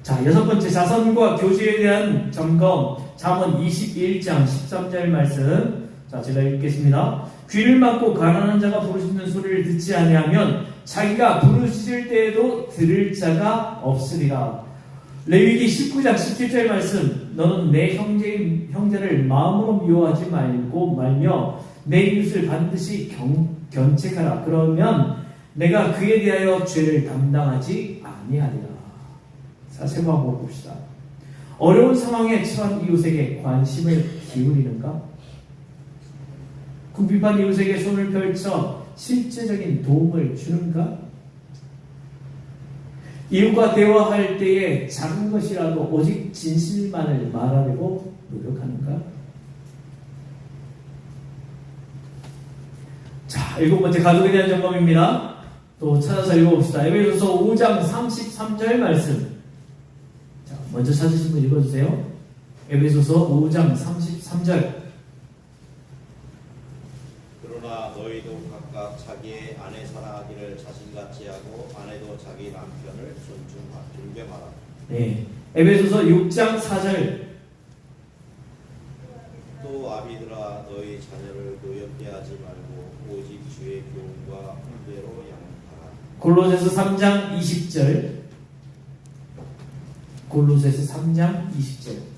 자, 여섯 번째, 자선과 교제에 대한 점검. 잠언 21장 13절 말씀. 자, 제가 읽겠습니다. 귀를 막고 가난한 자가 부르짖는 소리를 듣지 아니하면 자기가 부르짖을 때에도 들을 자가 없으리라. 레위기 19장 17절 말씀. 너는 내 형제를 마음으로 미워하지 말며 내 이웃을 반드시 견책하라. 그러면 내가 그에 대하여 죄를 담당하지 아니하리라. 자, 세부 한번 봅시다. 어려운 상황에 처한 이웃에게 관심을 기울이는가? 궁핍한 이웃에게 손을 펼쳐 실제적인 도움을 주는가? 이웃과 대화할 때에 작은 것이라도 오직 진실만을 말하려고 노력하는가? 자, 일곱 번째, 가족에 대한 점검입니다. 또 찾아서 읽어봅시다. 에베소서 5장 33절 말씀. 자, 먼저 찾으신 분 읽어주세요. 에베소서 5장 33절. 그러나 너희도 각각 자기의 아내 사랑하기를 자신같이 하고 아내도 자기 남편을 존경하라. 네, 에베소서 6장 4절. 또 아비들아 너희 자녀를 노엽게 하지 말고 오직 주의 교훈과 훈계로 양육하라. 골로새서 3장 20절. 골로새서 3장 20절.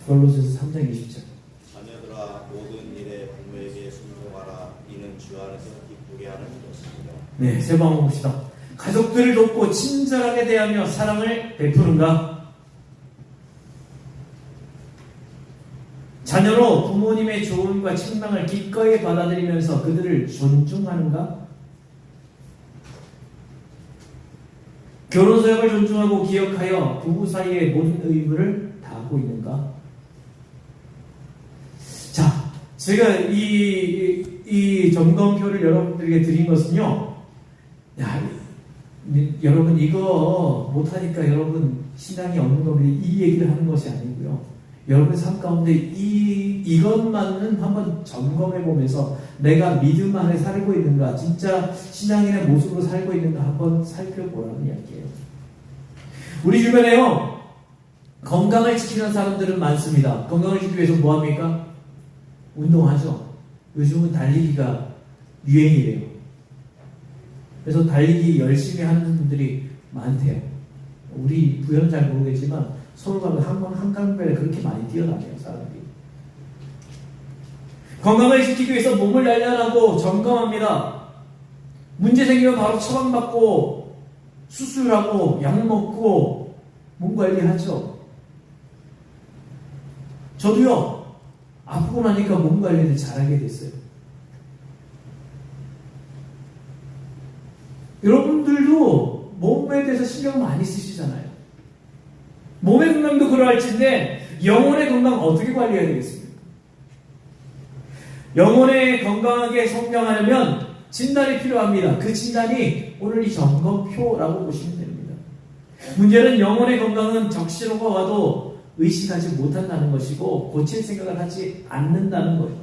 골로새서 3장 20절. 자녀들아 모든 일에 부모에게 순종하라. 이는 주 안에서 기쁘게 하는 것입니다. 네, 세 번 한번 봅시다. 가족들을 돕고 친절하게 대하며 사랑을 베푸는가? 자녀로 부모님의 조언과 책망을 기꺼이 받아들이면서 그들을 존중하는가? 결혼 서약을 존중하고 기억하여 부부 사이의 모든 의무를 다하고 있는가? 자, 제가 이 점검표를 여러분들에게 드린 것은요, 야, 여러분 이거 못하니까 여러분 신앙이 없는 겁니다. 이 얘기를 하는 것이 아니고요. 여러분 삶 가운데 이것만은 한번 점검해 보면서 내가 믿음 안에 살고 있는가, 진짜 신앙인의 모습으로 살고 있는가 한번 살펴보라는 이야기예요. 우리 주변에요, 건강을 지키는 사람들은 많습니다. 건강을 지키기 위해서 뭐 합니까? 운동하죠. 요즘은 달리기가 유행이래요. 그래서 달리기 열심히 하는 분들이 많대요. 우리 부연은 잘 모르겠지만 서로가 한강변에 그렇게 많이 뛰어다녀요, 사람들이. 건강을 지키기 위해서 몸을 단련하고 점검합니다. 문제 생기면 바로 처방받고 수술하고 약 먹고 몸 관리하죠. 저도요, 아프고 나니까 몸 관리를 잘하게 됐어요. 여러분들도 몸에 대해서 신경 많이 쓰시잖아요. 몸의 건강도 그러할진데 영혼의 건강 어떻게 관리해야 되겠습니까? 영혼의 건강하게 성장하려면 진단이 필요합니다. 그 진단이 오늘 이 점검표라고 보시면 됩니다. 문제는 영혼의 건강은 적시로가 와도 의식하지 못한다는 것이고 고칠 생각을 하지 않는다는 거예요.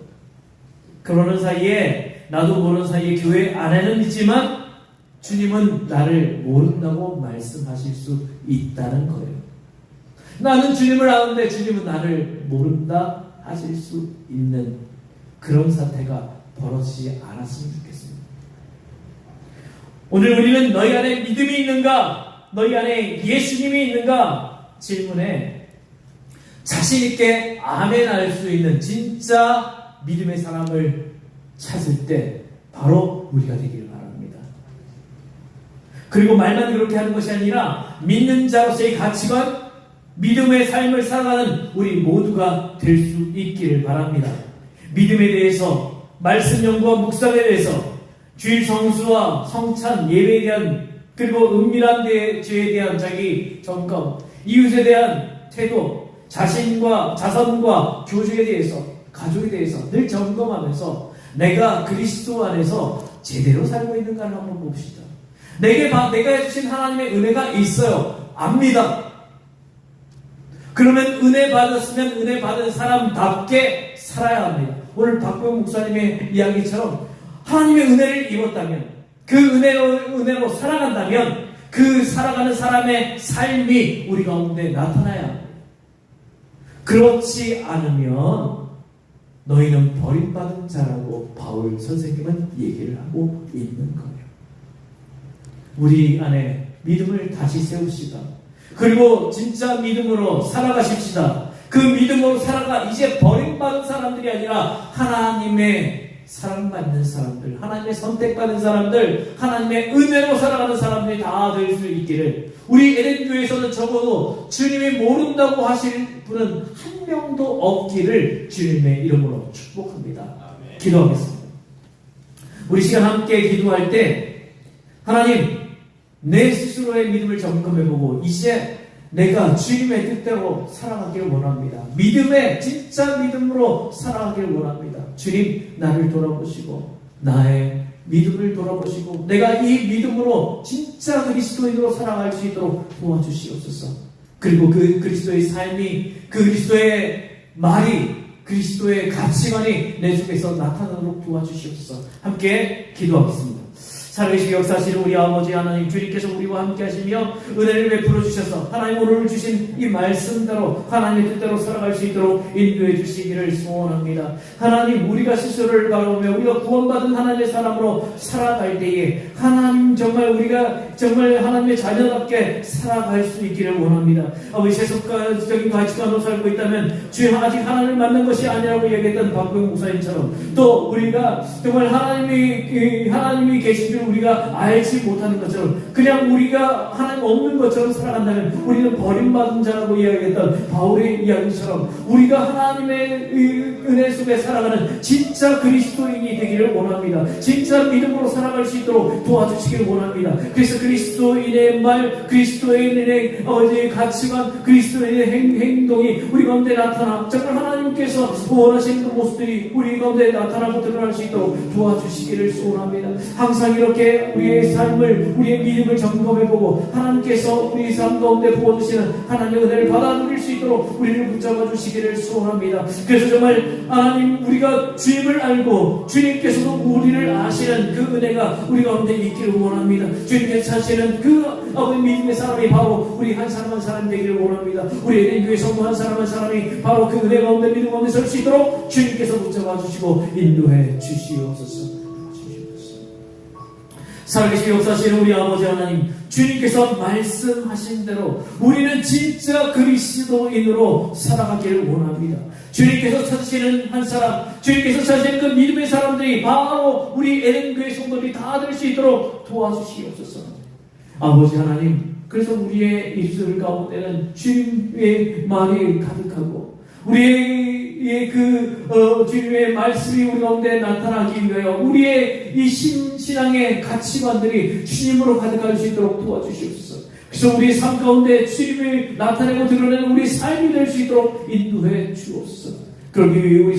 그러는 사이에 나도 모르는 사이에 교회 안에는 있지만 주님은 나를 모른다고 말씀하실 수 있다는 거예요. 나는 주님을 아는데 주님은 나를 모른다 하실 수 있는 그런 사태가 벌어지지 않았으면 좋겠습니다. 오늘 우리는 너희 안에 믿음이 있는가? 너희 안에 예수님이 있는가? 질문에 자신 있게 아멘 할 수 있는 진짜 믿음의 사람을 찾을 때 바로 우리가 되기를 바랍니다. 그리고 말만 그렇게 하는 것이 아니라 믿는 자로서의 가치관, 믿음의 삶을 살아가는 우리 모두가 될 수 있기를 바랍니다. 믿음에 대해서, 말씀 연구와 묵상에 대해서, 주일 성수와 성찬, 예배에 대한, 그리고 은밀한 죄에 대한 자기 점검, 이웃에 대한 태도, 자신과 자선과 교주에 대해서, 가족에 대해서 늘 점검하면서 내가 그리스도 안에서 제대로 살고 있는가를 한번 봅시다. 내가 해주신 하나님의 은혜가 있어요. 압니다. 그러면 은혜 받았으면 은혜 받은 사람답게 살아야 합니다. 오늘 박병 목사님의 이야기처럼 하나님의 은혜를 입었다면, 그 은혜로 살아간다면 그 살아가는 사람의 삶이 우리 가운데 나타나야 합니다. 그렇지 않으면 너희는 버림받은 자라고 바울 선생님은 얘기를 하고 있는 거예요. 우리 안에 믿음을 다시 세웁시다. 그리고 진짜 믿음으로 살아가십시다. 그 믿음으로 살아가 이제 버림받은 사람들이 아니라 하나님의 사랑받는 사람들, 하나님의 선택받은 사람들, 하나님의 은혜로 살아가는 사람들이 다 될 수 있기를, 우리 에덴교회에서는 적어도 주님이 모른다고 하실 분은 한 명도 없기를 주님의 이름으로 축복합니다. 기도하겠습니다. 우리 시간 함께 기도할 때 하나님, 내 스스로의 믿음을 점검해보고 이제 내가 주님의 뜻대로 살아가기를 원합니다. 진짜 믿음으로 살아가기를 원합니다. 주님, 나를 돌아보시고 나의 믿음을 돌아보시고 내가 이 믿음으로 진짜 그리스도인으로 살아갈 수 있도록 도와주시옵소서. 그리고 그 그리스도의 삶이, 그 그리스도의 말이, 그리스도의 가치관이 내 속에서 나타나도록 도와주시옵소서. 함께 기도하겠습니다. 살아계시고 역사하시는 우리 아버지 하나님, 주님께서 우리와 함께 하시며 은혜를 베풀어 주셔서 하나님 오늘 주신 이 말씀대로 하나님의 뜻대로 살아갈 수 있도록 인도해 주시기를 소원합니다. 하나님, 우리가 스스로를 바라보며 우리가 구원받은 하나님의 사람으로 살아갈 때에 하나님, 우리가 정말 하나님의 자녀답게 살아갈 수 있기를 원합니다. 아버지, 세속적인 가치관으로 살고 있다면 주님, 아직 하나님을 만난 것이 아니라고 얘기했던 박병 목사님처럼, 또 우리가 정말 하나님이 계신 줄 우리가 알지 못하는 것처럼, 그냥 우리가 하나님 없는 것처럼 살아간다면 우리는 버림받은 자라고 이야기했던 바울의 이야기처럼 우리가 하나님의 은혜 속에 살아가는 진짜 그리스도인이 되기를 원합니다. 진짜 믿음으로 살아갈 수 있도록 도와주시기를 원합니다. 그래서 그리스도인의 말, 그리스도인의 아버지의 가치관, 그리스도인의 행동이 우리 가운데 나타나 정말 하나님께서 원하시는 그 모습들이 우리 가운데 나타나고 드러날 수 있도록 도와주시기를 소원합니다. 항상 이렇게 우리의 삶을, 우리의 믿음을 점검해보고 하나님께서 우리 삶 가운데 부어주시는 하나님의 은혜를 받아 누릴 수 있도록 우리를 붙잡아 주시기를 소원합니다. 그래서 정말 하나님, 우리가 주님을 알고 주님께서도 우리를 아시는 그 은혜가 우리 가운데 있기를 원합니다. 주님께서 찾으시는 그 아버지 믿음의 사람이 바로 우리 한 사람 한 사람이 되기를 원합니다. 우리 에덴교회 성도 한 사람 한 사람이 바로 그 은혜 가운데 믿음 가운데 설 수 있도록 주님께서 붙잡아 주시고 인도해 주시옵소서. 살아계신 역사하시는 우리 아버지 하나님, 주님께서 말씀하신 대로 우리는 진짜 그리스도인으로 살아가기를 원합니다. 주님께서 찾으시는 한 사람, 주님께서 찾으시는 그 믿음의 사람들이 바로 우리 에덴교회 성도들이 다 될 수 있도록 도와주시옵소서. 아버지 하나님, 그래서 우리의 입술 가운데는 주님의 말이 가득하고 우리의 주님의 말씀이 우리 가운데 나타나기 위하여 우리의 이 신앙의 가치관들이 주님으로 가득할 수 있도록 도와주시옵소서. 그래서 우리의 삶 가운데 주님을 나타내고 드러내는 우리 삶이 될 수 있도록 인도해 주옵소서. 그러기 위해 우리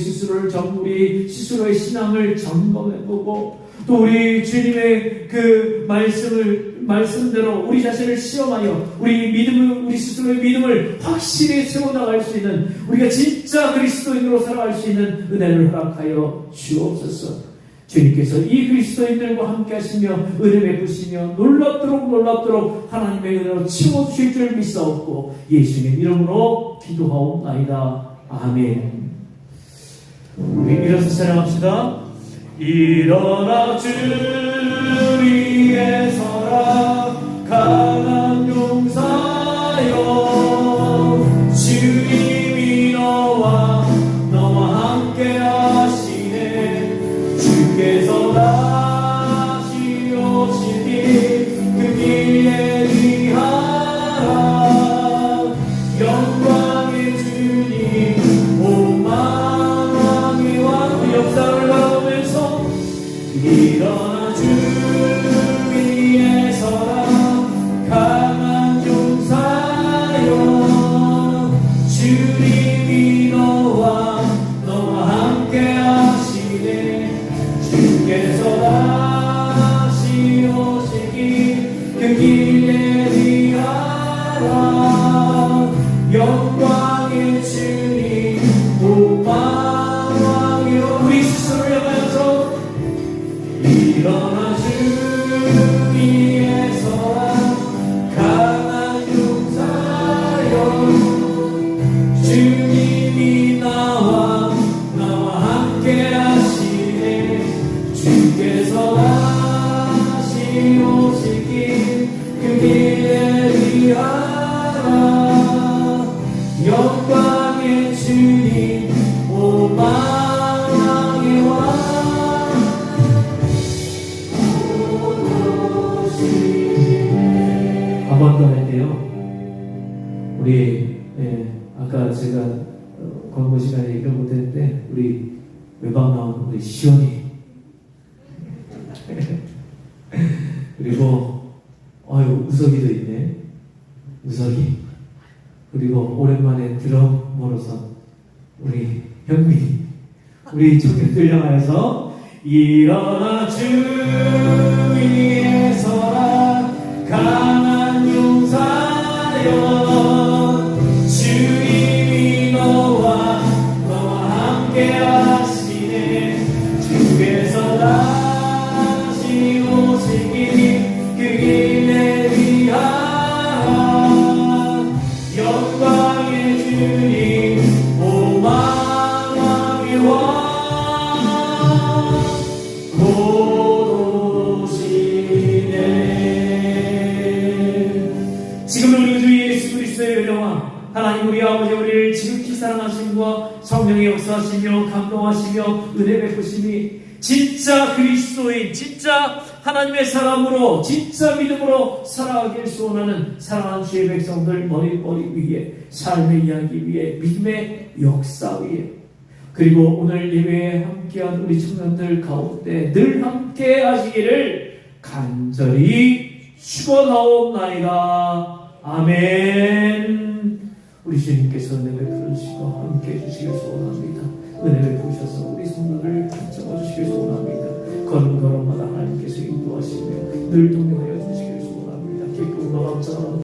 스스로의 신앙을 점검해보고 또 우리 주님의 그 말씀대로 우리 자신을 시험하여 우리 스스로의 믿음을 확실히 세워나갈 수 있는, 우리가 진짜 그리스도인으로 살아갈 수 있는 은혜를 허락하여 주옵소서. 주님께서 이 그리스도인들과 함께 하시며 은혜 베푸시며 놀랍도록 하나님의 은혜로 채워주실 줄 믿사옵고 예수님 이름으로 기도하옵나이다. 아멘. 우리 일어서 찬양합시다. 일어나 주 위에 서라 강한 용사여, 주님이 너와 함께 하시네. 주께서 다시 오시니 그 길에 위하라. 영광의 주님 오만왕의 왕 역사를 바라보면서 일어나 주 위에 서라 강한 용사여, 주님이 너와 함께 하시네. 주께서 다시 오시기 그 길에 위하라. 영광의 주님 오만왕의 우리 스스로를 향하여서 일어나 주 위에 서라 강한 용사여, 주님이 나와 함께 하시네. 주께서 다시 오시기 그 길에 위하라. 영광의 주님 오만왕의 왕 한 번 더 할게요. 우리 아까 제가 광고 시간에 얘기를 못했는데 우리 외박 나온 우리 시원이 그리고 우석이도 있네. 우석이, 그리고 오랜만에 드럼으로서 우리 현민이, 우리 청년들 향하여서 일어나 주 위에 서라 강한 용사여, 주님이 너와 함께 하시네. 주께서 다시 오시기 그 길에 위하라. 영광의 주님 오만왕의 왕 곧 오시네. 지금 우리 주 예수 그리스도의 은혜와 하나님 우리 아버지 우리를 지극히 사랑하심과 성령의 역사하시며 감동하시며 은혜 베푸심이 진짜 그리스도인, 진짜 하나님의 사람으로, 진짜 믿음으로 살아가길 소원하는 사랑하는 주의 백성들 머리 위에, 삶의 이야기 위에, 믿음의 역사 위에, 그리고 오늘 예배에 함께한 우리 청년들 가운데 늘 함께 하시기를 간절히 축원하옵나이다. 아멘. 우리 주님께서 은혜 베풀으시고 함께 해주시길 소원합니다. 은혜 베푸셔서 우리 성도를 붙잡아 주시길 소원합니다. 걸음걸음마다 하나님께서 인도하시며 늘 동행하여 주시길 소원합니다. 기쁨과 감사와